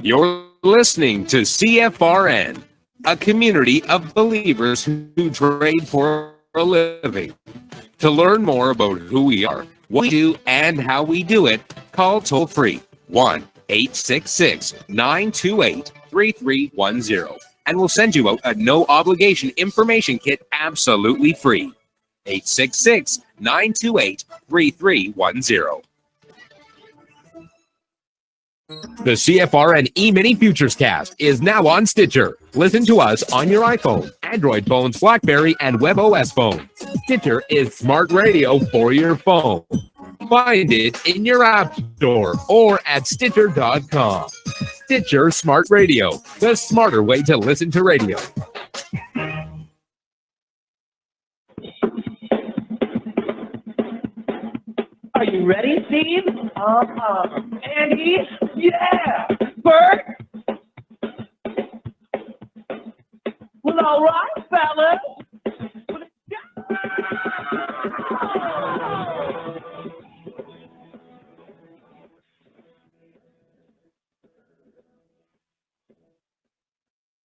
You're listening to CFRN, a community of believers who trade for a living. To learn more about who we are, what we do, and how we do it, call toll-free 1-866-928-3310, and we'll send you out a no-obligation information kit absolutely free. 866-928-3310. The CFRN Emini Futures Cast is now on Stitcher. Listen to us on your iPhone, Android phones, BlackBerry, and WebOS phones. Stitcher is smart radio for your phone. Find it in your app store or at Stitcher.com. Stitcher Smart Radio, the smarter way to listen to radio. Are you ready, Steve? Andy? Yeah! Bert? Well, all right, fellas. Let's go!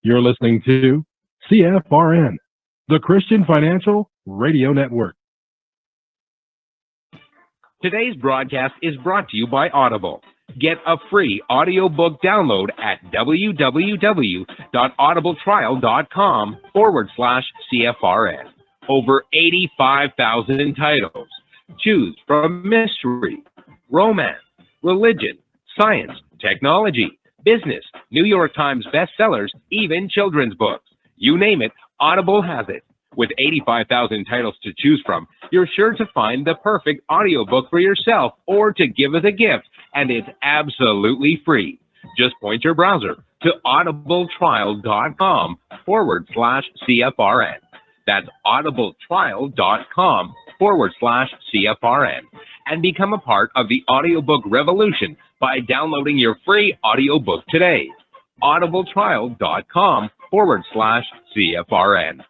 You're listening to CFRN, the Christian Financial Radio Network. Today's broadcast is brought to you by Audible. Get a free audiobook download at www.audibletrial.com/CFRN. Over 85,000 titles. Choose from mystery, romance, religion, science, technology, business, New York Times bestsellers, even children's books. You name it, Audible has it. With 85,000 titles to choose from, you're sure to find the perfect audiobook for yourself or to give as a gift, and it's absolutely free. Just point your browser to audibletrial.com/CFRN. That's audibletrial.com/CFRN. And become a part of the audiobook revolution by downloading your free audiobook today. audibletrial.com/CFRN.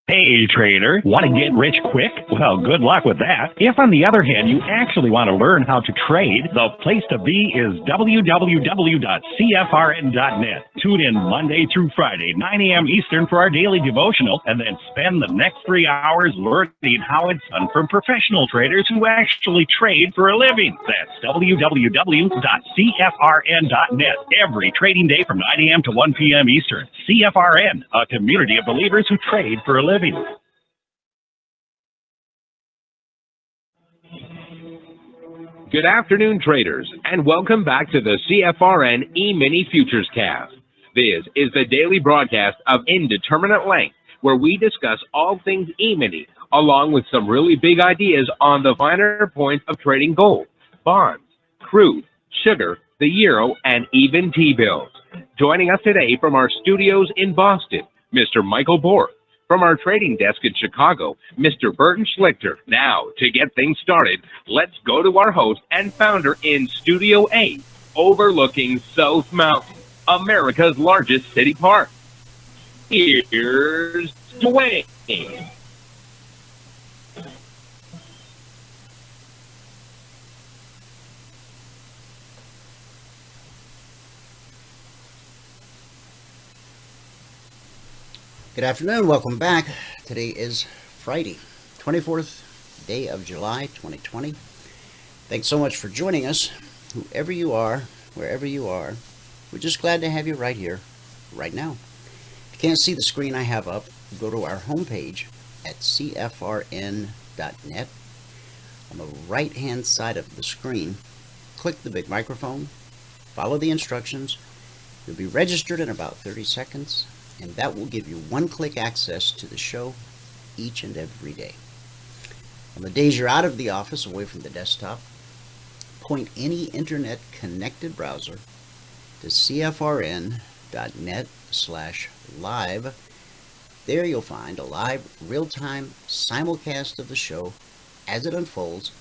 Hey, trader, want to get rich quick? Well, good luck with that. If, on the other hand, you actually want to learn how to trade, the place to be is www.cfrn.net. Tune in Monday through Friday, 9 a.m. Eastern for our daily devotional, and then spend the next 3 hours learning how it's done from professional traders who actually trade for a living. That's www.cfrn.net. Every trading day from 9 a.m. to 1 p.m. Eastern. CFRN, a community of believers who trade for a living. Good afternoon, traders, and welcome back to the CFRN Emini Futures Cast. This is the daily broadcast of Indeterminate Length, where we discuss all things Emini, along with some really big ideas on the finer points of trading gold, bonds, crude, sugar, the euro, and even T-bills. Joining us today from our studios in Boston, Mr. Michael Bork. From our trading desk in Chicago, Mr. Burton Schlichter. Now, to get things started, let's go to our host and founder in Studio A, overlooking South Mountain, America's largest city park. Here's Dwayne. Good afternoon, welcome back. Today is Friday, 24th day of July, 2020. Thanks so much for joining us. Whoever you are, wherever you are, we're just glad to have you right here, right now. If you can't see the screen I have up, go to our homepage at CFRN.net. On the right-hand side of the screen, click the big microphone, follow the instructions. You'll be registered in about 30 seconds. And that will give you one-click access to the show each and every day. On the days you're out of the office, away from the desktop, point any internet-connected browser to cfrn.net/live. There you'll find a live, real-time simulcast of the show as it unfolds.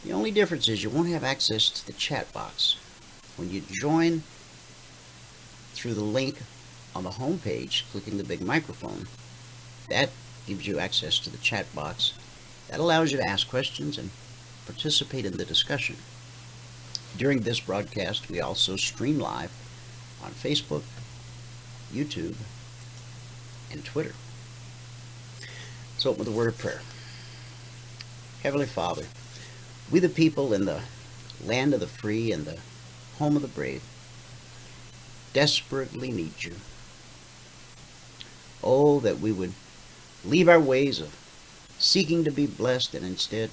The only difference is you won't have access to the chat box. When you join through the link on the home page, clicking the big microphone, that gives you access to the chat box. That allows you to ask questions and participate in the discussion. During this broadcast, we also stream live on Facebook, YouTube, and Twitter. Let's open with a word of prayer. Heavenly Father, we the people in the land of the free and the home of the brave desperately need you. Oh, that we would leave our ways of seeking to be blessed and instead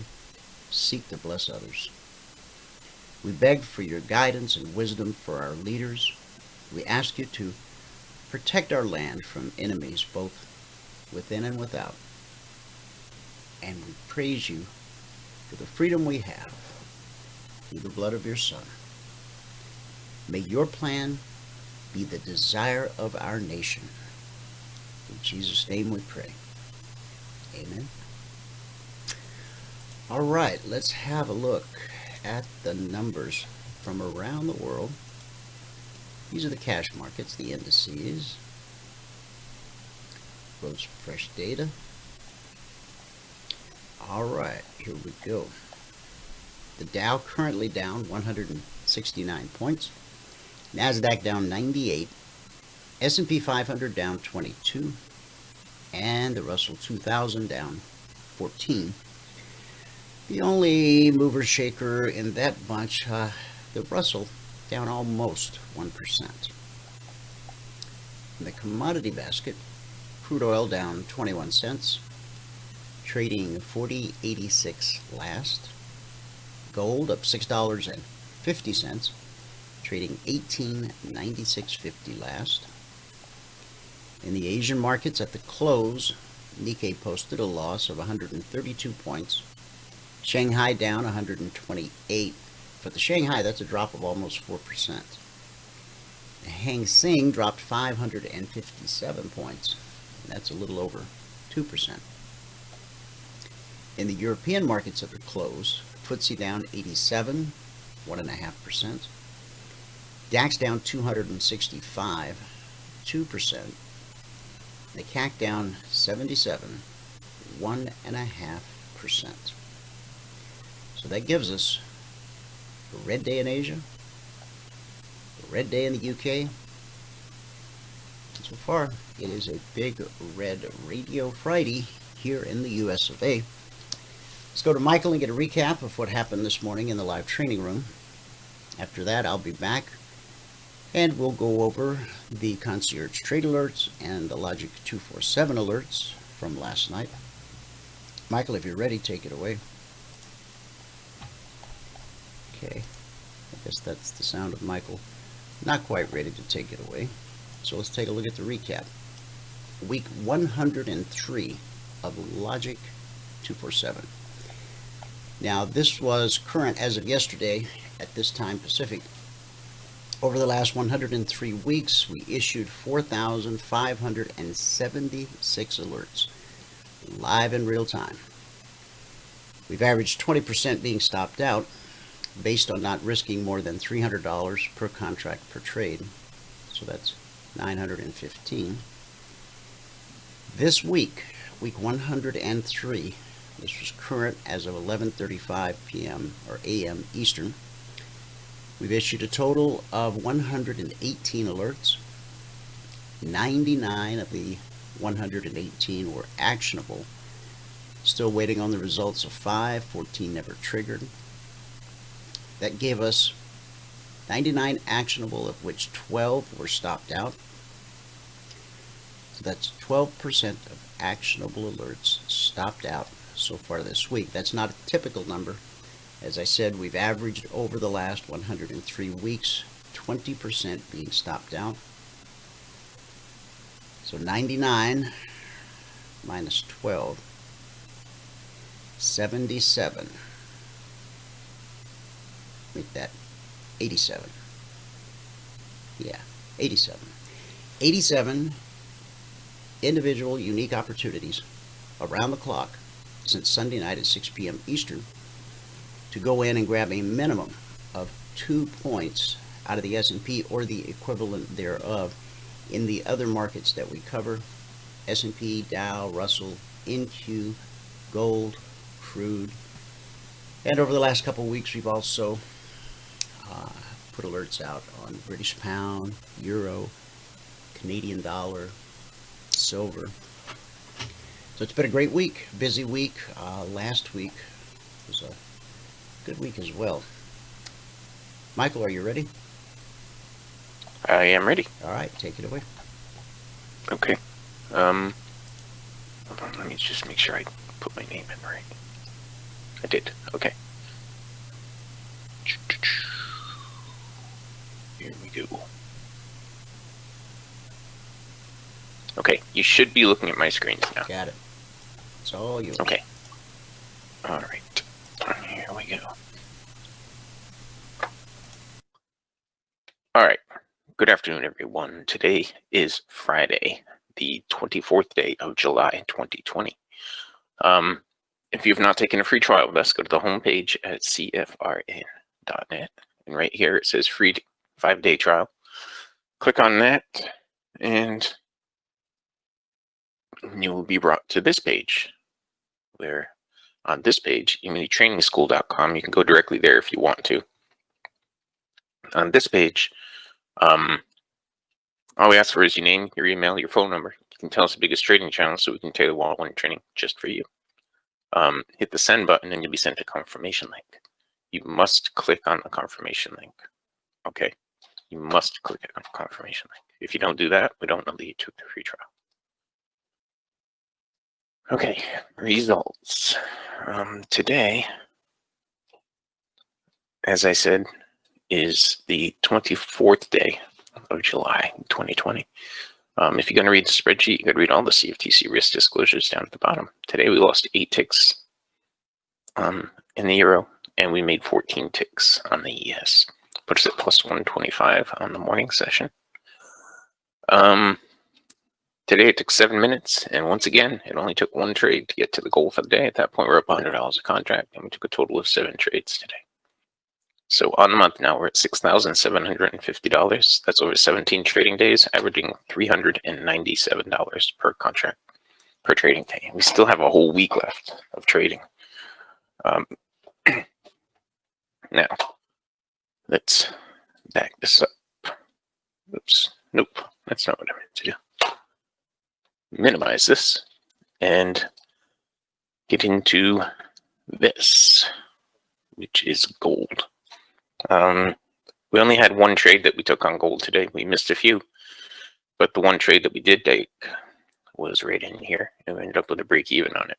seek to bless others. We beg for your guidance and wisdom for our leaders. We ask you to protect our land from enemies both within and without. And we praise you for the freedom we have through the blood of your Son. May your plan be the desire of our nation. In Jesus' name we pray. Amen. All right, let's have a look at the numbers from around the world. These are the cash markets, the indices. Close fresh data. All right, here we go. The Dow currently down 169 points. NASDAQ down 98. S&P 500 down 22. And the Russell 2000 down 14. The only mover shaker in that bunch, the Russell, down almost 1%. In the commodity basket, crude oil down 21 cents, trading 40.86 last. Gold up $6.50, trading 18.9650 last. In the Asian markets at the close, Nikkei posted a loss of 132 points. Shanghai down 128. For the Shanghai, that's a drop of almost 4%. The Hang Seng dropped 557 points. And that's a little over 2%. In the European markets at the close, FTSE down 87, 1.5%. DAX down 265, 2%. The CAC down 77, 1.5%. So that gives us a red day in Asia, a red day in the UK. And so far, it is a big red Radio Friday here in the US of A. Let's go to Michael and get a recap of what happened this morning in the live training room. After that, I'll be back and we'll go over the Concierge Trade Alerts and the Logic 247 alerts from last night. Michael, if you're ready, take it away. Okay, I guess that's the sound of Michael not quite ready to take it away. So let's take a look at the recap. Week 103 of Logic 247. Now, this was current as of yesterday at this time Pacific. Over the last 103 weeks, we issued 4,576 alerts, live in real time. We've averaged 20% being stopped out, based on not risking more than $300 per contract per trade. So that's 915. This week, week 103, this was current as of 11:35 p.m. or a.m. Eastern. We've issued a total of 118 alerts. 99 of the 118 were actionable. Still waiting on the results of 5, 14 never triggered. That gave us 99 actionable, of which 12 were stopped out. So that's 12% of actionable alerts stopped out so far this week. That's not a typical number. As I said, we've averaged over the last 103 weeks 20% being stopped out. So 99 minus 12, 77. Make that 87. Yeah, 87. 87 individual unique opportunities around the clock since Sunday night at 6 p.m. Eastern to go in and grab a minimum of 2 points out of the S&P or the equivalent thereof in the other markets that we cover: S&P, Dow, Russell, NQ, gold, crude, And over the last couple of weeks, we've also put alerts out on British pound, euro, Canadian dollar, silver. So it's been a great week, busy week. Last week was a good week as well. Michael, are you ready? I am ready. All right, take it away. Okay. Hold on, let me just make sure I put my name in right. I did. Okay. Here we go. Okay, you should be looking at my screens now. Got it. It's all yours. Okay. All right. Here we go. All right. Good afternoon, everyone. Today is Friday, the 24th day of July, 2020. If you've not taken a free trial with us, go to the homepage at CFRN.net. And right here, it says free 5-day trial. Click on that, and you will be brought to this page, where on this page, EminiTrainingschool.com, you can go directly there if you want to. On this page, all we ask for is your name, your email, your phone number. You can tell us the biggest trading channel so we can tailor one-on-one training just for you. Hit the send button and you'll be sent a confirmation link. You must click on the confirmation link. Okay? You must click on the confirmation link. If you don't do that, we don't know that you took the free trial. Okay, results. Today, as I said, is the 24th day of July 2020. If you're going to read the spreadsheet, you got to read all the CFTC risk disclosures down at the bottom. Today we lost 8 ticks in the euro, and we made 14 ticks on the ES. Puts us at plus 125 on the morning session. Today it took 7 minutes, and once again, it only took 1 trade to get to the goal for the day. At that point, we're up $100 a contract, and we took a total of 7 trades today. So on the month now, we're at $6,750. That's over 17 trading days, averaging $397 per contract per trading day. We still have a whole week left of trading. Now, let's back this up. Oops, nope, that's not what I meant to do. Minimize this and get into this, which is gold. We only had 1 trade that we took on gold today. We missed a few, but the 1 trade that we did take was right in here, and we ended up with a break even on it.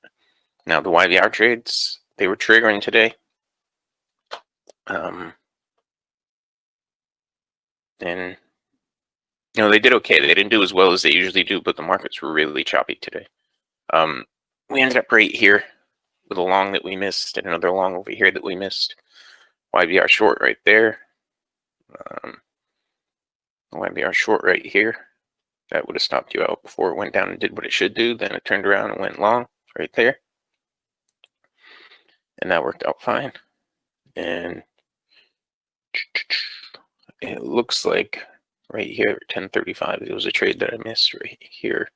Now the YVR trades, they were triggering today. And you know, they did okay. They didn't do as well as they usually do, but the markets were really choppy today. We ended up right here with a long that we missed and another long over here that we missed. YBR short right there. YBR short right here. That would have stopped you out before it went down and did what it should do. Then it turned around and went long right there. And that worked out fine. And it looks like right here, 1035, there was a trade that I missed right here.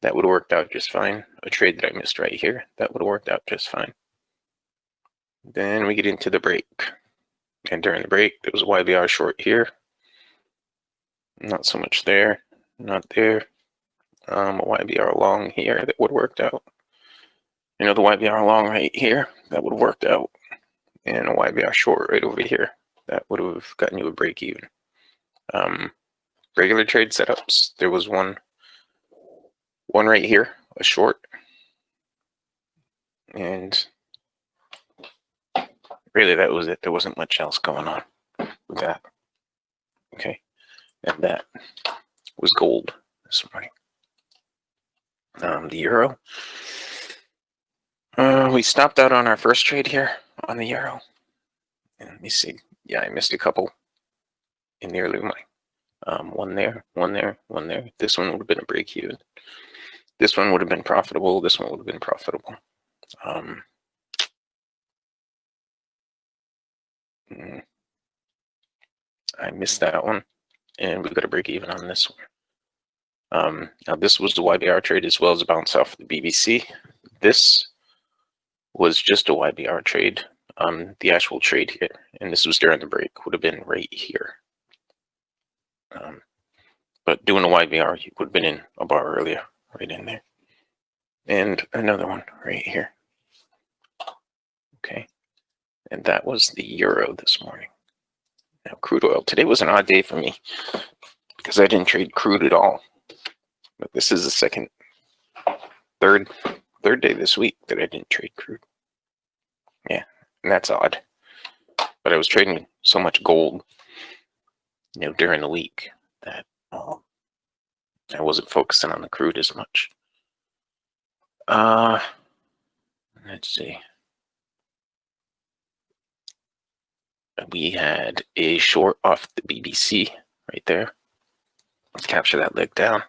That would have worked out just fine. A trade that I missed right here, that would have worked out just fine. Then we get into the break. And during the break, there was a YBR short here. Not so much there, not there. A YBR long here that would have worked out. You know, the YBR long right here, that would have worked out. And a YBR short right over here, that would have gotten you a break even. Regular trade setups, there was one right here, a short, and really that was it. There wasn't much else going on with that. Okay, and that was gold this morning. The euro, we stopped out on our first trade here on the euro. And let me see. Yeah, I missed a couple in the early morning. One there, one there, one there. This one would have been a break even. This one would have been profitable. This one would have been profitable. I missed that one, and we got a break even on this one. Now this was the YBR trade as well as a bounce off the BBC. This was just a YBR trade. The actual trade here, and this was during the break, would have been right here. But doing a YBR, you would have been in a bar earlier, right in there. And another one right here. Okay. And that was the euro this morning. Now, crude oil. Today was an odd day for me because I didn't trade crude at all. But this is the third day this week that I didn't trade crude. Yeah, and that's odd. But I was trading so much gold, during the week that I wasn't focusing on the crude as much. Let's see. We had a short off the BBC right there. Let's capture that leg down.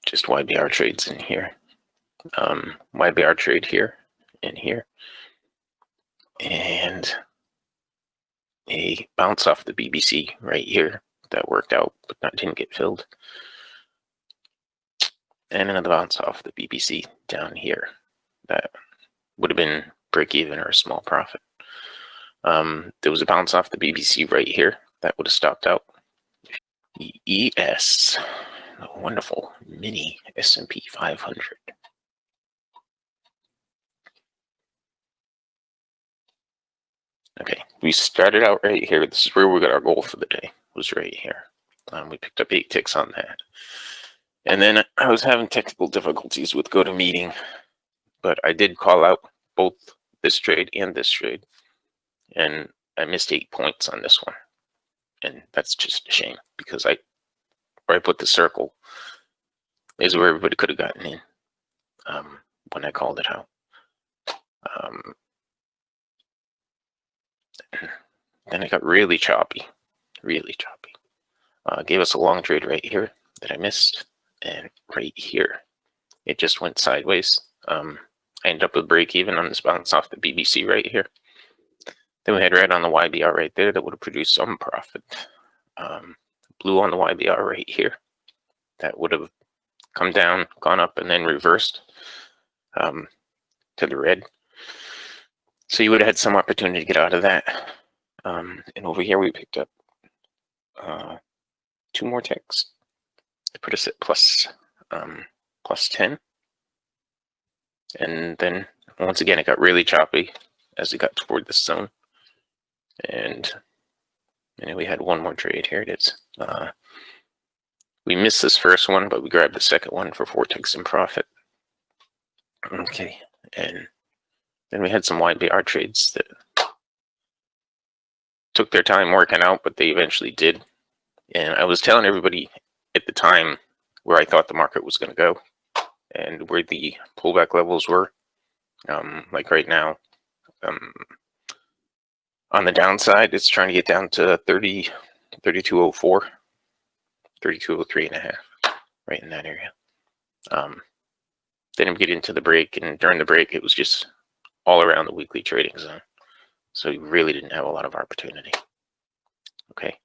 Just YBR trades in here. YBR trade here and here. And a bounce off the BBC right here that worked out, but didn't get filled. And another bounce off the BBC down here. That would have been break even or a small profit. There was a bounce off the BBC right here that would have stopped out. The ES, the wonderful mini S&P 500. Okay, we started out right here. This is where we got our goal for the day, was right here. We picked up 8 ticks on that. And then I was having technical difficulties with GoToMeeting, but I did call out both this trade and this trade. And I missed 8 points on this one. And that's just a shame because where I put the circle is where everybody could have gotten in when I called it out. Then it got really choppy. Gave us a long trade right here that I missed. And right here, it just went sideways. I ended up with break even on this bounce off the BBC right here. Then we had red on the YBR right there that would have produced some profit. Blue on the YBR right here. That would have come down, gone up, and then reversed to the red. So you would have had some opportunity to get out of that. And over here we picked up 2 more ticks to put us at plus 10. And then once again it got really choppy as it got toward this zone. And we had one more trade. Here it is. We missed this first one, but we grabbed the second one for 4 ticks in profit. Okay, and then we had some YBR trades that took their time working out, but they eventually did. And I was telling everybody at the time where I thought the market was going to go and where the pullback levels were. Like right now, on the downside, it's trying to get down to 3204, 3203 and a half, right in that area. Then we get into the break, and during the break, it was just all around the weekly trading zone. So you really didn't have a lot of opportunity. Okay.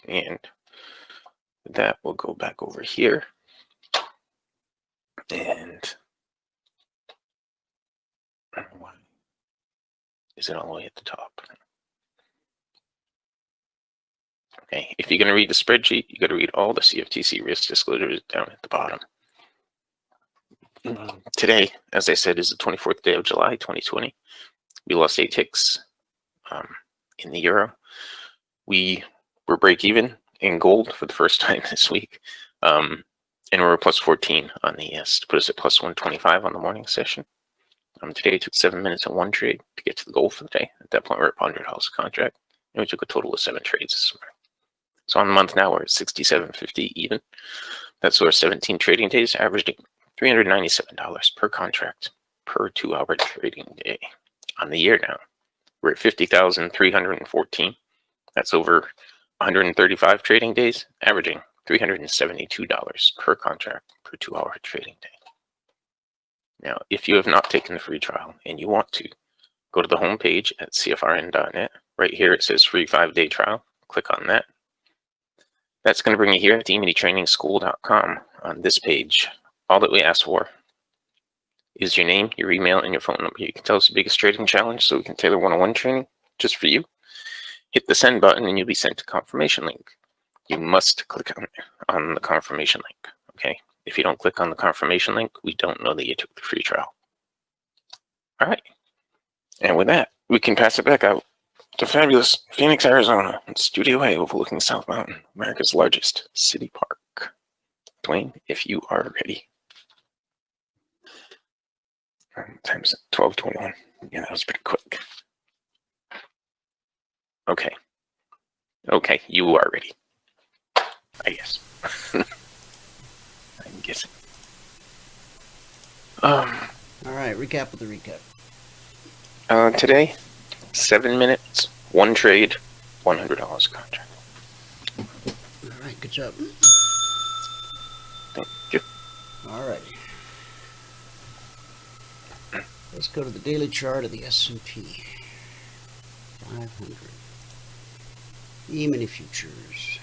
And that will go back over here. And is it all the way at the top? Okay, if you're going to read the spreadsheet, you got to read all the CFTC risk disclosures down at the bottom. Today, as I said, is the 24th day of July, 2020. We lost 8 ticks in the euro. We were break even in gold for the first time this week. And we were plus 14 on the ES to put us at plus 125 on the morning session. Today it took 7 minutes and 1 trade to get to the goal for the day. At that point, we're at $100 a contract. And we took a total of 7 trades this morning. So on the month now, we're at 67.50 even. That's our 17 trading days, averaging $397 per contract per 2-hour trading day. On the year now, we're at 50,314. That's over 135 trading days, averaging $372 per contract per 2-hour trading day. Now, if you have not taken the free trial and you want to, go to the home page at CFRN.net. Right here it says free 5-day trial. Click on that. That's going to bring you here to eminitrainingschool.com. On this page, all that we ask for is your name, your email, and your phone number. You can tell us your biggest trading challenge so we can tailor one-on-one training just for you. Hit the send button and you'll be sent a confirmation link. You must click on the confirmation link, okay? If you don't click on the confirmation link, we don't know that you took the free trial. All right. And with that, we can pass it back out to fabulous Phoenix, Arizona, in Studio A overlooking South Mountain, America's largest city park. Dwayne, if you are ready. Time's 12:21. Yeah, that was pretty quick. Okay. Okay, you are ready. I guess. I'm guessing. All right, recap of the recap. Today, 7 minutes, 1 trade, $100 a contract. All right, good job. Thank you. All righty. Let's go to the daily chart of the S&P 500. Emini Futures.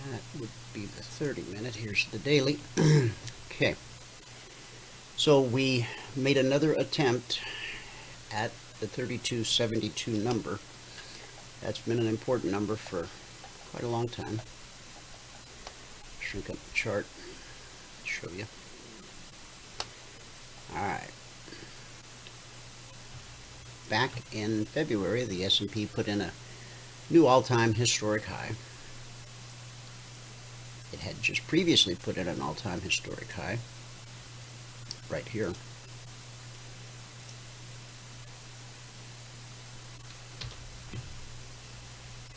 That would be the 30-minute. Here's the daily. Okay. So we made another attempt at the 3272 number. That's been an important number for quite a long time. Shrink up the chart, show you. Alright. Back in February, the S&P put in a new all-time historic high. It had just previously put in an all-time historic high, right here.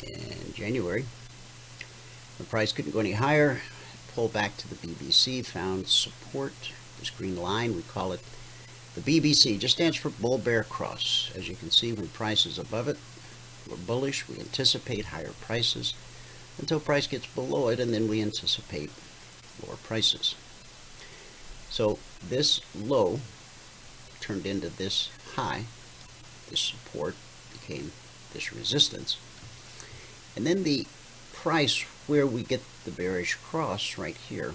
In January, the price couldn't go any higher, pulled back to the BBC, found support. This green line, we call it the BBC, just stands for Bull Bear Cross. As you can see, when price is above it, we're bullish. We anticipate higher prices until price gets below it, and then we anticipate lower prices. So this low turned into this high. This support became this resistance. And then the price where we get the bearish cross right here,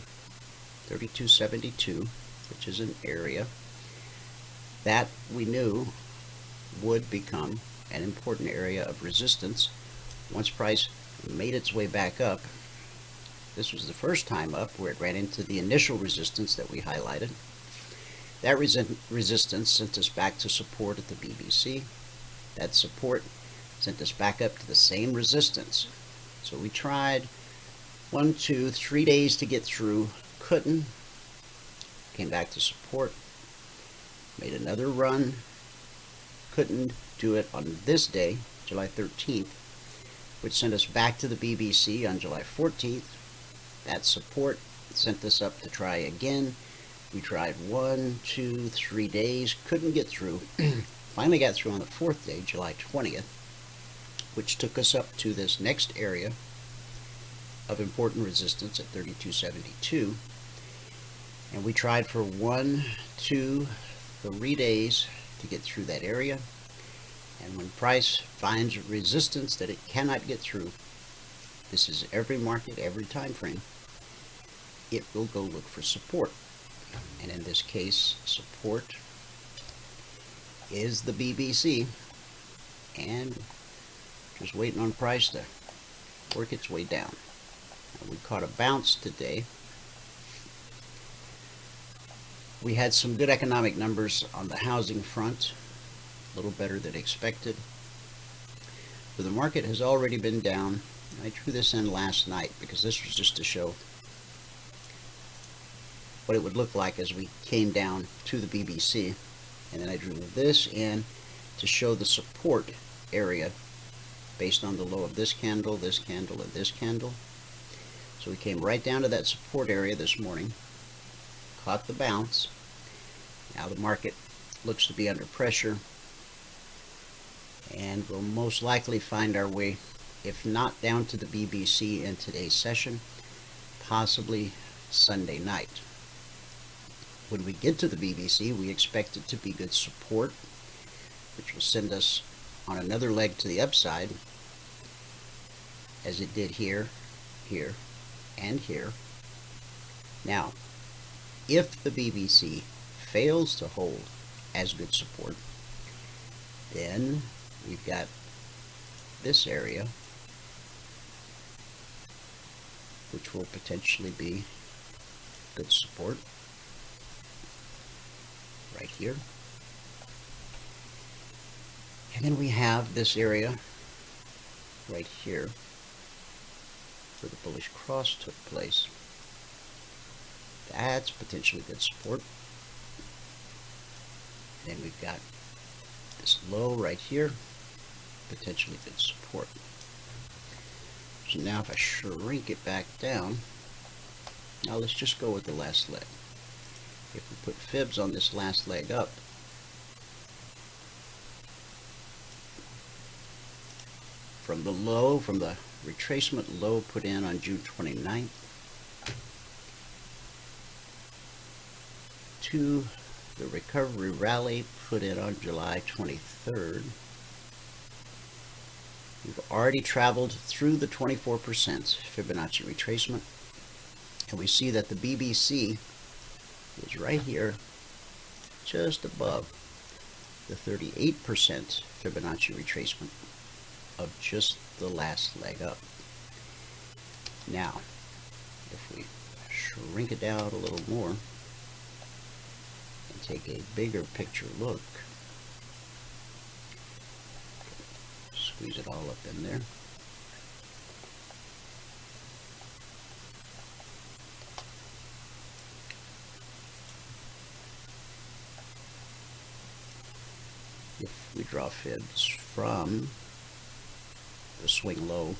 3272, which is an area that we knew would become an important area of resistance once price made its way back up. This was the first time up where it ran into the initial resistance that we highlighted. That resistance sent us back to support at the BBC. That support sent us back up to the same resistance. So we tried 1, 2, 3 days to get through, couldn't, came back to support, made another run, couldn't do it on this day, July 13th, which sent us back to the BBC on July 14th. That support sent us up to try again. We tried 1, 2, 3 days, couldn't get through. Finally got through on the 4th day, July 20th, which took us up to this next area of important resistance at 3272. And we tried for 1, 2, 3 days to get through that area. And when price finds resistance that it cannot get through, this is every market, every time frame, it will go look for support. And in this case, support is the BBC, and just waiting on price to work its way down. Now, we caught a bounce today. We had some good economic numbers on the housing front, a little better than expected. But the market has already been down. I drew this in last night because this was just to show what it would look like as we came down to the BBC. And then I drew this in to show the support area based on the low of this candle, and this candle. So we came right down to that support area this morning, caught the bounce. Now the market looks to be under pressure, and we'll most likely find our way, if not down to the BBC in today's session, possibly Sunday night. When we get to the BBC, we expect it to be good support, which will send us on another leg to the upside. as it did here, here, and here. Now, if the BBC fails to hold as good support, then we've got this area, which will potentially be good support right here. And then we have this area right here where the bullish cross took place. That's potentially good support. And then we've got this low right here, potentially good support. So now if I shrink it back down, now let's just go with the last leg. If we put fibs on this last leg up, from the low, from the retracement low put in on June 29th to the recovery rally put in on July 23rd, we've already traveled through the 24% Fibonacci retracement, and we see that the BBC is right here just above the 38% Fibonacci retracement of just the last leg up. Now, if we shrink it down a little more and take a bigger picture look, squeeze it all up in there. If we draw fibs from the swing low,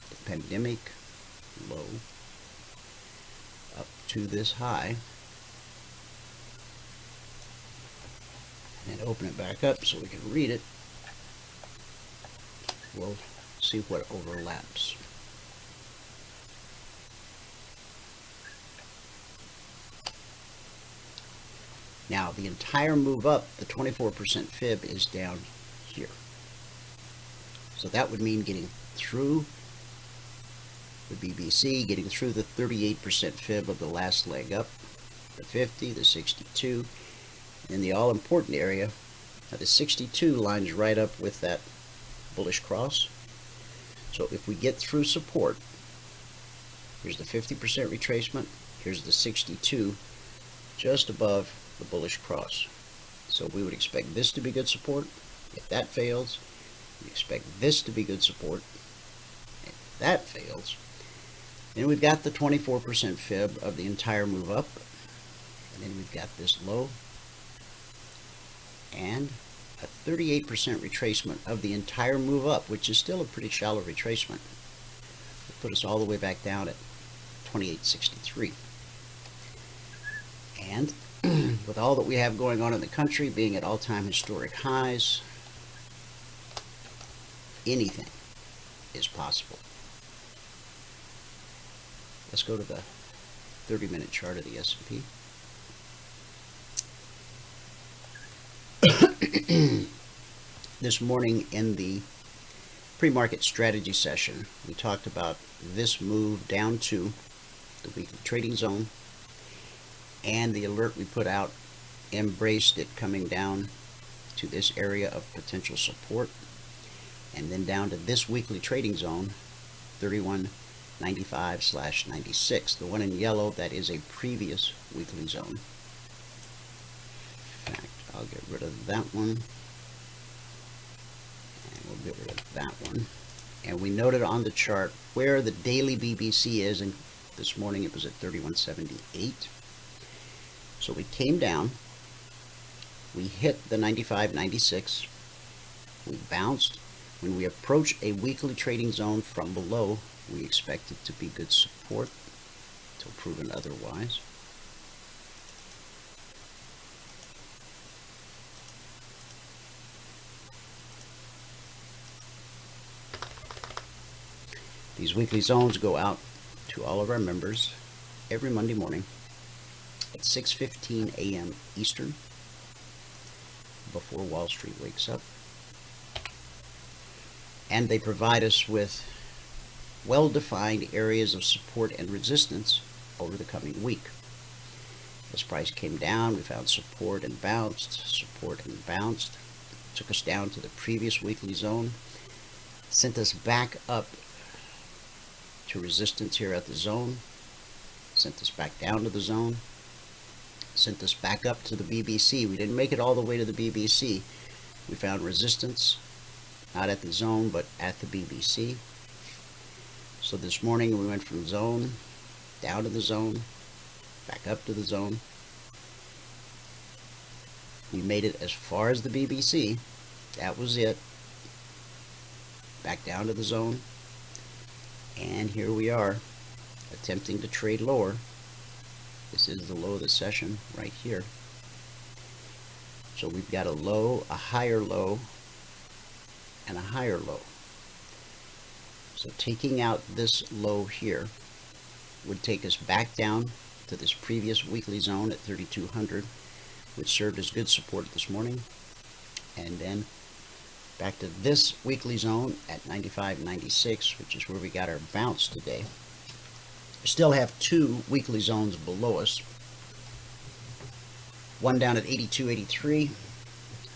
the pandemic low, up to this high, and open it back up so we can read it, we'll see what overlaps. Now, the entire move up, the 24% fib is down here. So that would mean getting through the BBC, getting through the 38% fib of the last leg up, the 50, the 62, and the all-important area. Now, the 62 lines right up with that bullish cross. So if we get through support, here's the 50% retracement, here's the 62, just above the bullish cross. So we would expect this to be good support. If that fails, we expect this to be good support. If that fails, then we've got the 24% fib of the entire move up, and then we've got this low and a 38% retracement of the entire move up, which is still a pretty shallow retracement. It'll put us all the way back down at 28.63. And with all that we have going on in the country, being at all-time historic highs, anything is possible. Let's go to the 30-minute chart of the S&P. This morning in the pre-market strategy session, we talked about this move down to the weekly trading zone, and the alert we put out embraced it coming down to this area of potential support, and then down to this weekly trading zone, 31.95/96. The one in yellow, that is a previous weekly zone. In fact, I'll get rid of that one, and we'll get rid of that one. And we noted on the chart where the daily BBC is, and this morning it was at 31.78. So we came down, we hit the 95.96, we bounced. When we approach a weekly trading zone from below, we expect it to be good support until proven otherwise. These weekly zones go out to all of our members every Monday morning at 6:15 a.m. Eastern, before Wall Street wakes up. And they provide us with well-defined areas of support and resistance over the coming week. As price came down, we found support and bounced, took us down to the previous weekly zone, sent us back up to resistance here at the zone, sent us back down to the zone, sent us back up to the BBC. We didn't make it all the way to the BBC. We found resistance, not at the zone, but at the BBC. So this morning we went from zone, down to the zone, back up to the zone. We made it as far as the BBC. That was it. Back down to the zone. And here we are, attempting to trade lower. This is the low of the session right here. So we've got a low, a higher low, and a higher low. So taking out this low here would take us back down to this previous weekly zone at 3,200, which served as good support this morning, and then back to this weekly zone at 95.96, which is where we got our bounce today. We still have two weekly zones below us, one down at 82.83,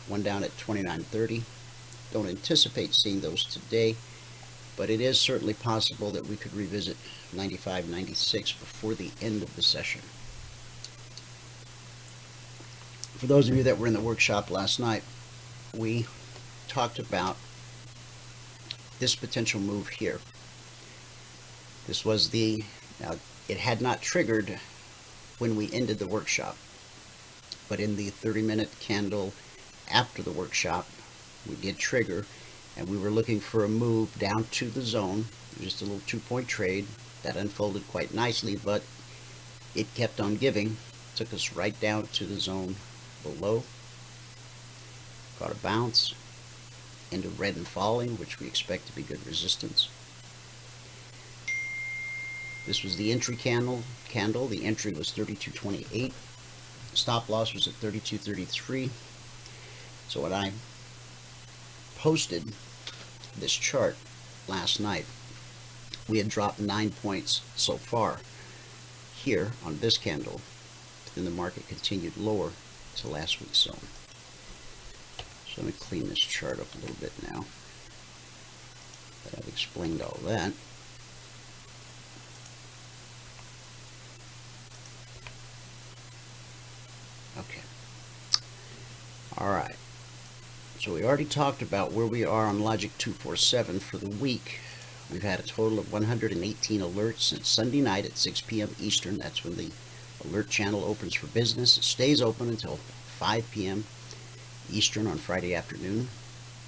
one down at 29.30. Don't anticipate seeing those today, but it is certainly possible that we could revisit 95.96 before the end of the session. For those of you that were in the workshop last night, we talked about this potential move here. This was now it had not triggered when we ended the workshop, but in the 30-minute candle after the workshop, we did trigger, and we were looking for a move down to the zone. Just a little 2-point trade that unfolded quite nicely, but it kept on giving, took us right down to the zone below, got a bounce into red and falling, which we expect to be good resistance. This was the entry candle. The entry was 32.28. Stop loss was at 32.33. So when I posted this chart last night, we had dropped 9 points so far here on this candle. Then the market continued lower to last week's zone. So let me clean this chart up a little bit now that I've explained all that. Okay. All right. So we already talked about where we are on Logic 247 for the week. We've had a total of 118 alerts since Sunday night at 6 p.m. Eastern. That's when the alert channel opens for business. It stays open until 5 p.m. Eastern on Friday afternoon.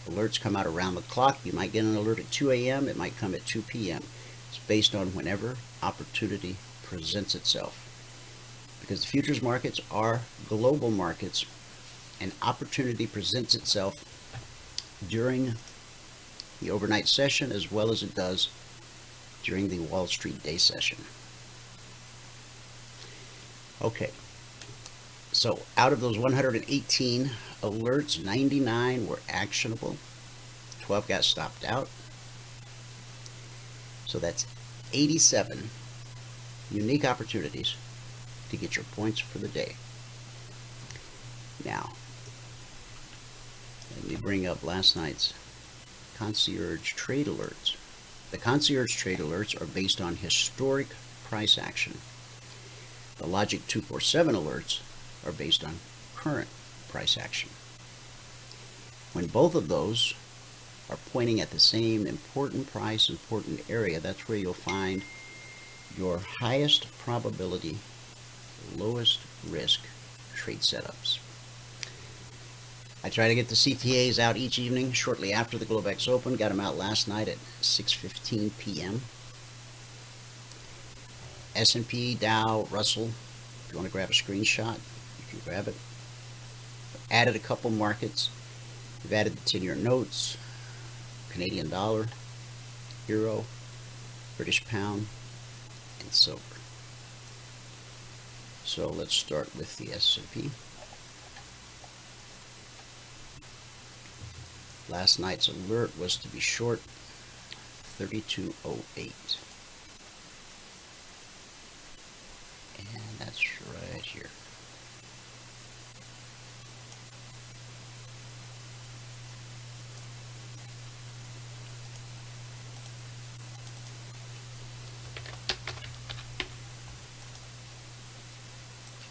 Alerts come out around the clock. You might get an alert at 2 a.m. It might come at 2 p.m. It's based on whenever opportunity presents itself. Because the futures markets are global markets, and opportunity presents itself during the overnight session as well as it does during the Wall Street day session. Okay, so out of those 118 alerts, 99 were actionable, 12 got stopped out. So that's 87 unique opportunities to get your points for the day. Now, let me bring up last night's Concierge Trade Alerts. The Concierge Trade Alerts are based on historic price action. The Logic 247 alerts are based on current price action. When both of those are pointing at the same important price, important area, that's where you'll find your highest probability, lowest risk trade setups. I try to get the CTAs out each evening shortly after the Globex Open. Got them out last night at 6:15 p.m. S&P, Dow, Russell. If you want to grab a screenshot, you can grab it. Added a couple markets. We've added the 10-year notes, Canadian dollar, euro, British pound, and silver. So let's start with the S&P. Last night's alert was to be short 3208. And that's right here.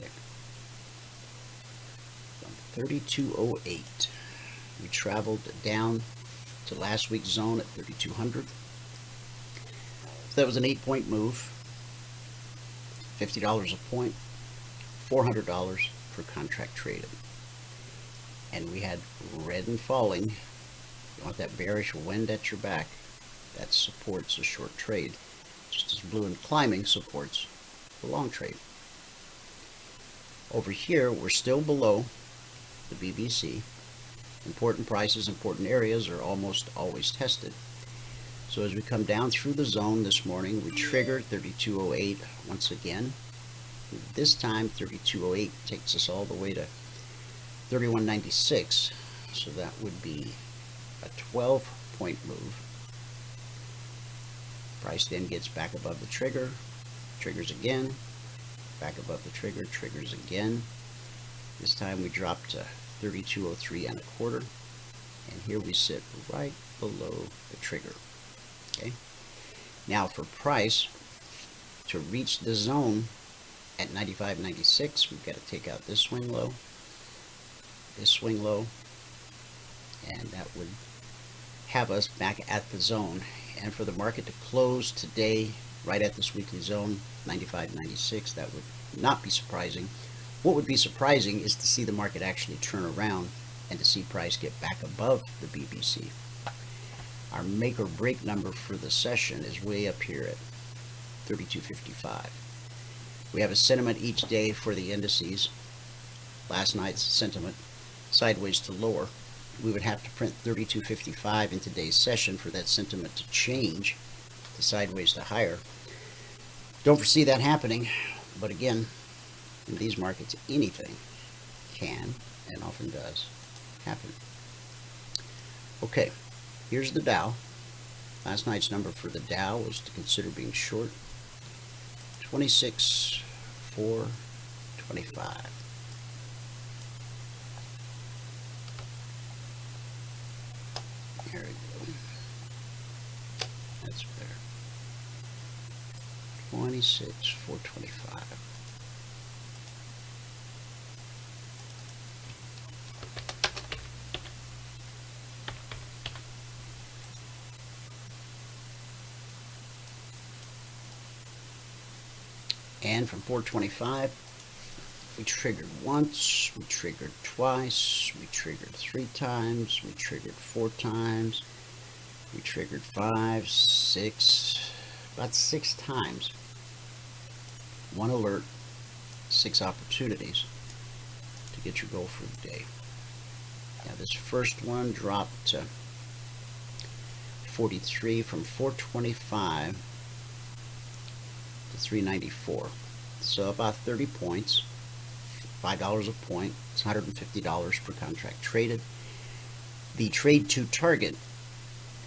Okay. From 3208, we traveled down to last week's zone at 3200. So that was an 8-point move, $50 a point, $400 per contract traded. And we had red and falling. You want that bearish wind at your back. That supports a short trade, just as blue and climbing supports the long trade. Over here, we're still below the BBC. Important prices, important areas are almost always tested. So as we come down through the zone this morning, we trigger 3208 once again. This time 3208 takes us all the way to 3196. So that would be a 12-point move. Price then gets back above the trigger, triggers again, back above the trigger, triggers again. This time we drop to 3203 and a quarter, and here we sit right below the trigger. Okay. Now for price to reach the zone at 95.96, we've got to take out this swing low, and that would have us back at the zone. And for the market to close today right at this weekly zone, 95.96, that would not be surprising. What would be surprising is to see the market actually turn around and to see price get back above the BBC. Our make or break number for the session is way up here at 32.55. We have a sentiment each day for the indices. Last night's sentiment sideways to lower. We would have to print 32.55 in today's session for that sentiment to change to sideways to higher. Don't foresee that happening, but again, in these markets, anything can and often does happen. Okay, here's the Dow. Last night's number for the Dow was to consider being short, 26,425. There we go. That's better. 26,425. And from 425, we triggered once, we triggered twice, we triggered 3 times, we triggered 4 times, we triggered 5, 6, about 6 times. 1 alert, 6 opportunities to get your goal for the day. Now this first one dropped to 43 from 425 to 394. So about 30 points, $5 a point, it's $150 per contract traded. The trade to target,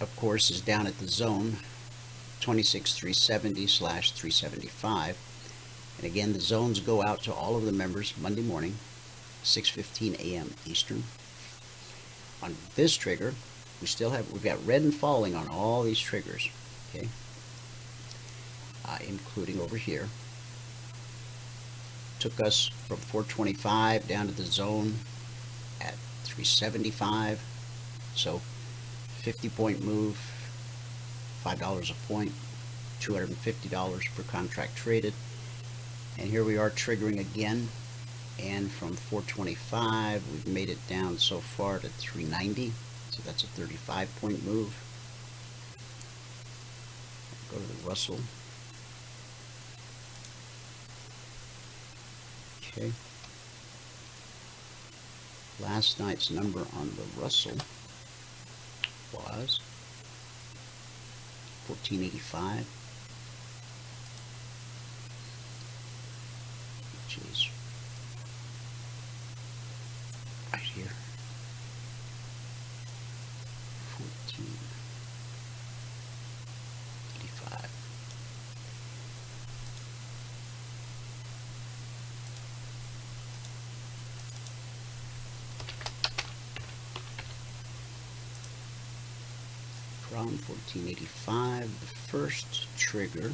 of course, is down at the zone, 26,370/375. And again, the zones go out to all of the members Monday morning, 6:15 a.m. Eastern. On this trigger, we've got red and falling on all these triggers, okay, including over here. Took us from 425 down to the zone at 375. So 50-point move, $5 a point, $250 per contract traded. And here we are triggering again. And from 425, we've made it down so far to 390. So that's a 35-point move. Go to the Russell. Okay. Last night's number on the Russell was 1485, which is right here. 14. from 1485, the first trigger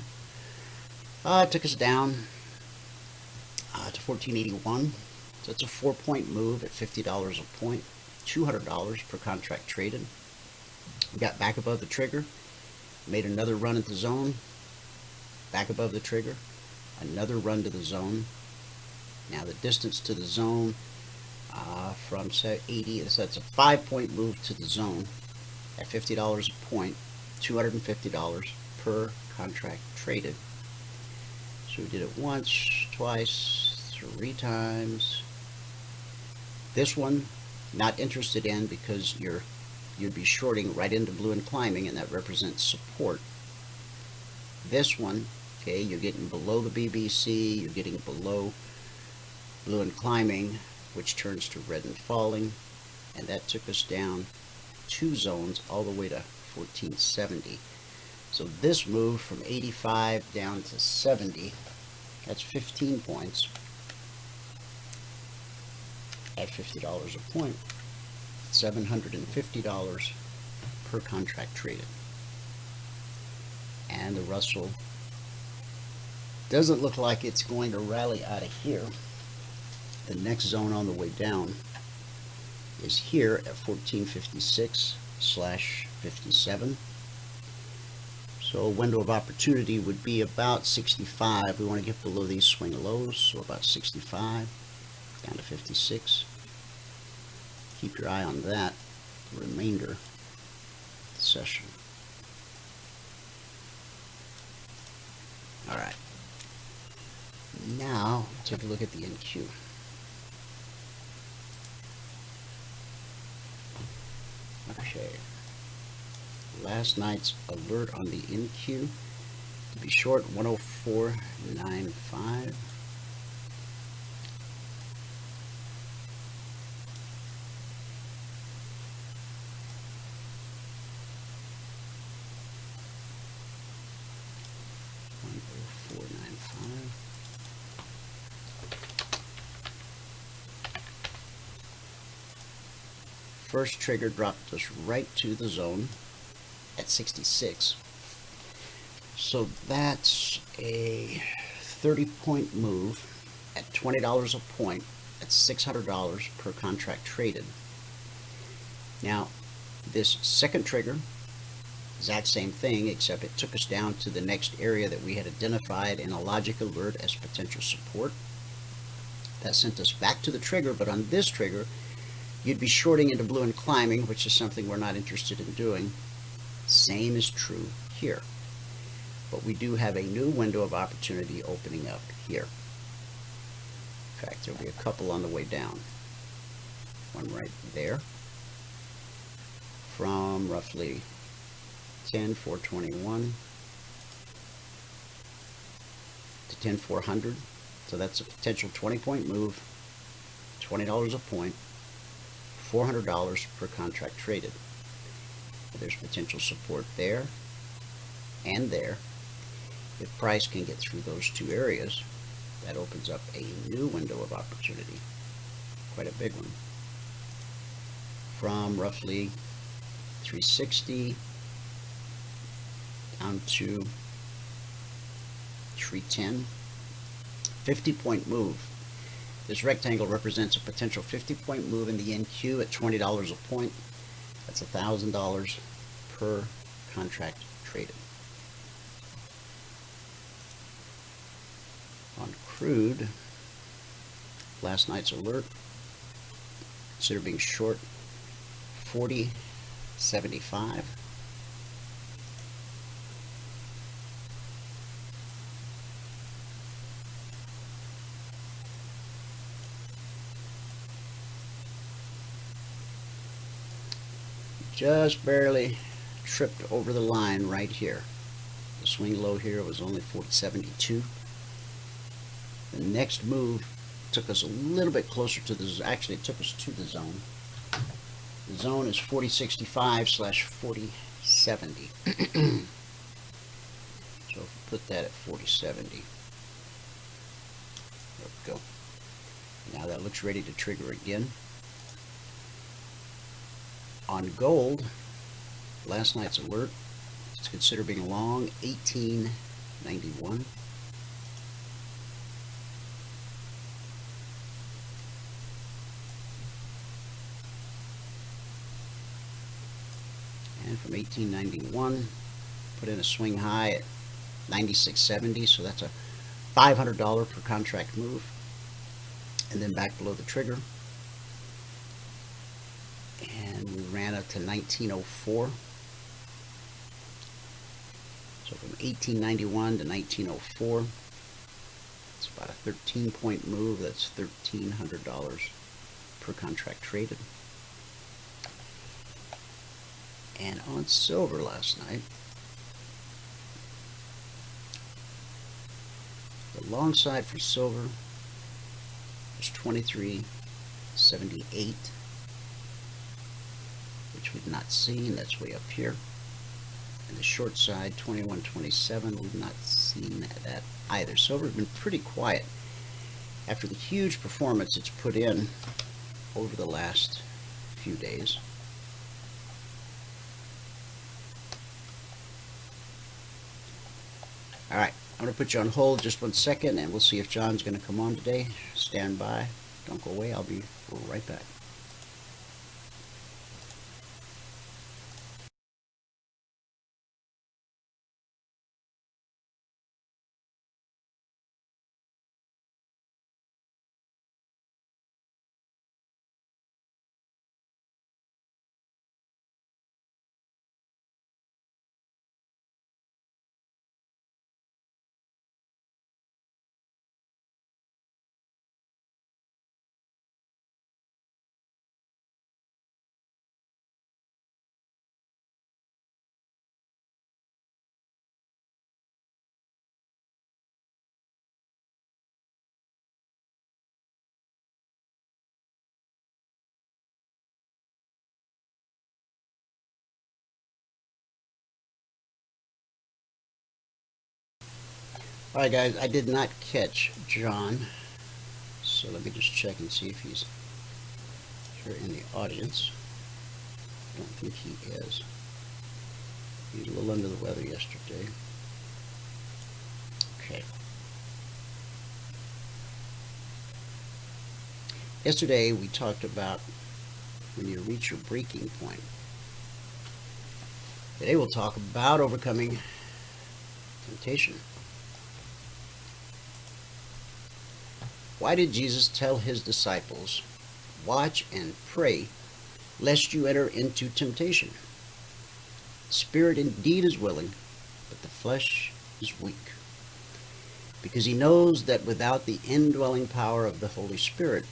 took us down to 1481. So it's a 4-point move at $50 a point, $200 per contract traded. We got back above the trigger, made another run at the zone, back above the trigger, another run to the zone. Now the distance to the zone from say 80, so that's a 5-point move to the zone at $50 a point, $250 per contract traded. So we did it once, twice, 3 times. This one, not interested in because you'd be shorting right into blue and climbing, and that represents support. This one, okay, you're getting below the BBC, you're getting below blue and climbing, which turns to red and falling, and that took us down 2 zones all the way to 1470. So this move from 85 down to 70, that's 15 points at $50 a point, $750 per contract traded. And the Russell doesn't look like it's going to rally out of here. The next zone on the way down is here at 1456/57. So a window of opportunity would be about 65. We want to get below these swing lows, so about 65 down to 56. Keep your eye on that the remainder of the session. All right. Now take a look at the NQ. Okay. Last night's alert on the NQ, to be short, 104.95. First trigger dropped us right to the zone at 66. So that's a 30-point move at $20 a point. That's $600 per contract traded. Now, this second trigger, exact same thing, except it took us down to the next area that we had identified in a logic alert as potential support. That sent us back to the trigger, but on this trigger, you'd be shorting into blue and climbing, which is something we're not interested in doing. Same is true here. But we do have a new window of opportunity opening up here. In fact, there'll be a couple on the way down. One right there. From roughly 10,421 to 10,400. So that's a potential 20-point move, $20 a point. $400 per contract traded. There's potential support there and there. If price can get through those 2 areas, that opens up a new window of opportunity, quite a big one, from roughly 360 down to 310. 50-point move. This rectangle represents a potential 50-point move in the NQ at $20 a point. That's $1,000 per contract traded. On crude, last night's alert, consider being short 40.75. Just barely tripped over the line right here. The swing low here was only 40.72. The next move took us a little bit closer to the, actually it took us to the zone. The zone is 40.65/40.70. So if we put that at 40.70. There we go. Now that looks ready to trigger again. On gold, Last night's alert, it's considered being long, 1891. And from 1891, put in a swing high at 96.70, so that's a $500 per contract move. And then back below the trigger. And we ran up to 1904. So from 1891 to 1904, it's about a 13-point move. That's $1,300 per contract traded. And on silver last night, the long side for silver was 23.78, which we've not seen. That's way up here. And the short side, 21.27, we've not seen that either. Silver's been pretty quiet after the huge performance it's put in over the last few days. All right, I'm going to put you on hold just 1 second, and we'll see if John's going to come on today. Stand by. Don't go away. I'll be right back. All right, guys, I did not catch John, so let me just check and see if he's here in the audience. I don't think he is. He was a little under the weather yesterday. Okay. Yesterday, we talked about when you reach your breaking point. Today, we'll talk about overcoming temptation. Why did Jesus tell his disciples, watch and pray, lest you enter into temptation? The spirit indeed is willing, but the flesh is weak. Because he knows that without the indwelling power of the Holy Spirit,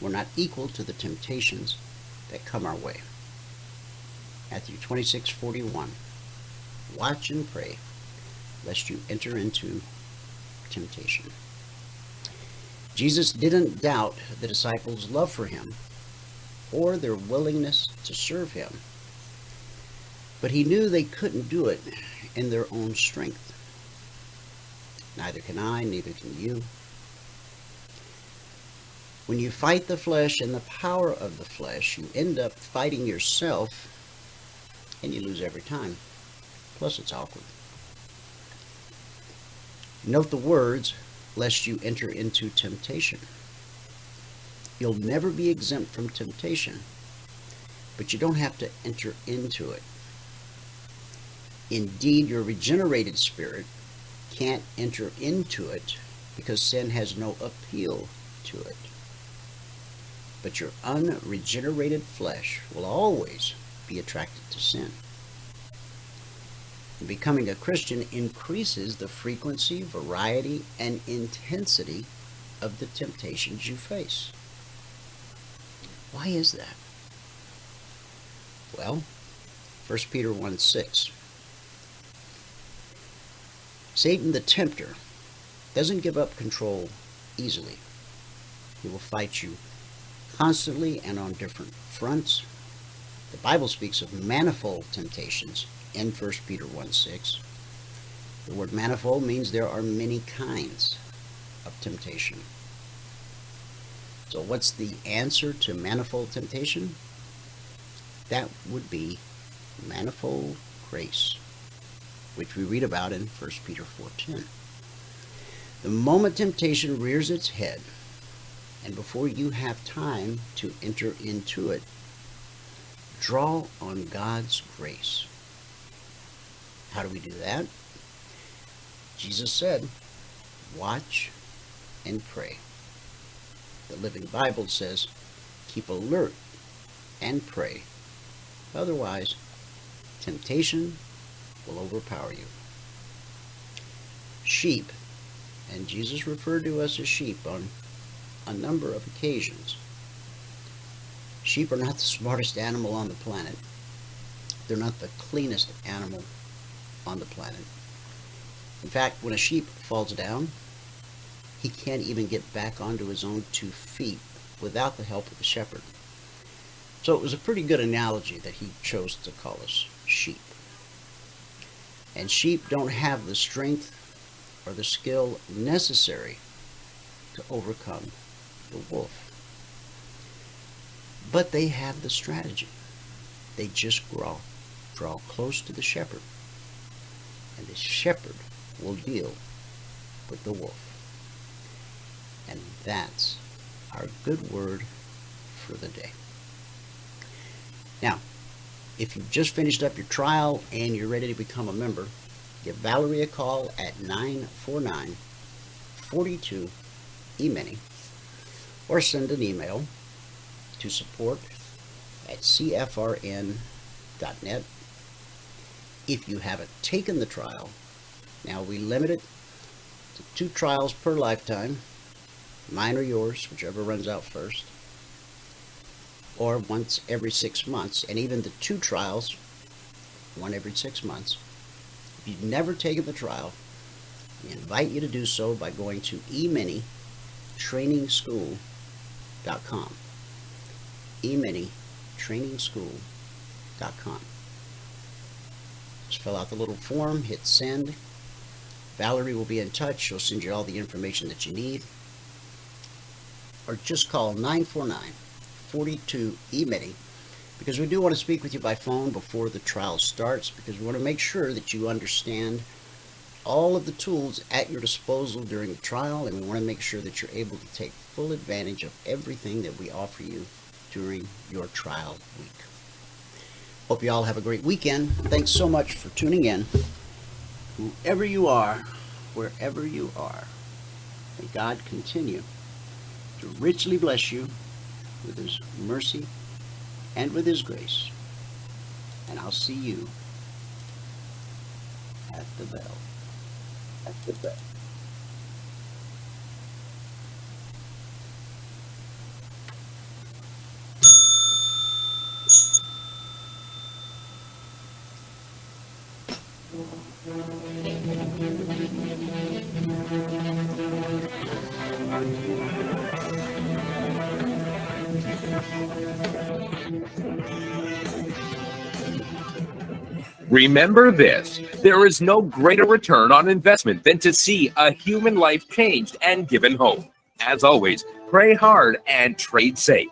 we're not equal to the temptations that come our way. Matthew 26:41. Watch and pray, lest you enter into temptation. Jesus didn't doubt the disciples' love for him or their willingness to serve him, but he knew they couldn't do it in their own strength. Neither can I, neither can you. When you fight the flesh and the power of the flesh, you end up fighting yourself, and you lose every time. Plus, it's awkward. Note the words, lest you enter into temptation. You'll never be exempt from temptation, but you don't have to enter into it. Indeed, your regenerated spirit can't enter into it because sin has no appeal to it. But your unregenerated flesh will always be attracted to sin. And becoming a Christian increases the frequency, variety, and intensity of the temptations you face. Why is that? Well, 1 Peter 1:6. Satan the tempter doesn't give up control easily. He will fight you constantly and on different fronts. The Bible speaks of manifold temptations in 1 Peter 1:6. The word manifold means there are many kinds of temptation. So what's the answer to manifold temptation? That would be manifold grace, which we read about in 1 Peter 4:10. The moment temptation rears its head, and before you have time to enter into it, draw on God's grace. How do we do that? Jesus said, watch and pray. The Living Bible says, keep alert and pray. Otherwise, temptation will overpower you. Sheep, and Jesus referred to us as sheep on a number of occasions. Sheep are not the smartest animal on the planet. They're not the cleanest animal on the planet. In fact, when a sheep falls down, he can't even get back onto his own 2 feet without the help of the shepherd. So it was a pretty good analogy that he chose to call us sheep. And sheep don't have the strength or the skill necessary to overcome the wolf. But they have the strategy. They just draw close to the shepherd, and the shepherd will deal with the wolf. And that's our good word for the day. Now, if you've just finished up your trial and you're ready to become a member, give Valerie a call at 949-42-EMINI or send an email to support@cfrn.net. If you haven't taken the trial, now we limit it to 2 trials per lifetime. Mine or yours, whichever runs out first, or once every 6 months, and even the 2 trials, 1 every 6 months. If you've never taken the trial, we invite you to do so by going to eminitrainingschool.com. eminitrainingschool.com. Just fill out the little form, hit send. Valerie will be in touch. She'll send you all the information that you need. Or just call 949-42-EMINI, because we do want to speak with you by phone before the trial starts, because we want to make sure that you understand all of the tools at your disposal during the trial, and we want to make sure that you're able to take full advantage of everything that we offer you during your trial week. Hope you all have a great weekend. Thanks so much for tuning in. Whoever you are, wherever you are, may God continue to richly bless you with His mercy and with His grace. And I'll see you at the bell. At the bell. Remember this, there is no greater return on investment than to see a human life changed and given hope. As always, pray hard and trade safe.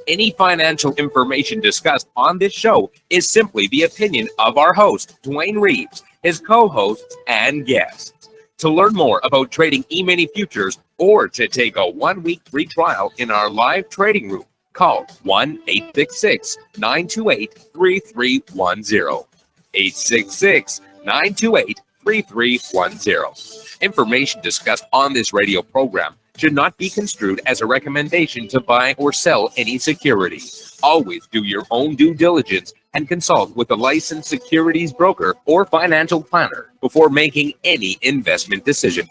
Any financial information discussed on this show is simply the opinion of our host, Dwayne Reeves, his co-hosts, and guests. To learn more about trading Emini Futures or to take a 1-week free trial in our live trading room, call 1-866-928-3310. 866-928-3310. Information discussed on this radio program should not be construed as a recommendation to buy or sell any security. Always do your own due diligence and consult with a licensed securities broker or financial planner before making any investment decision.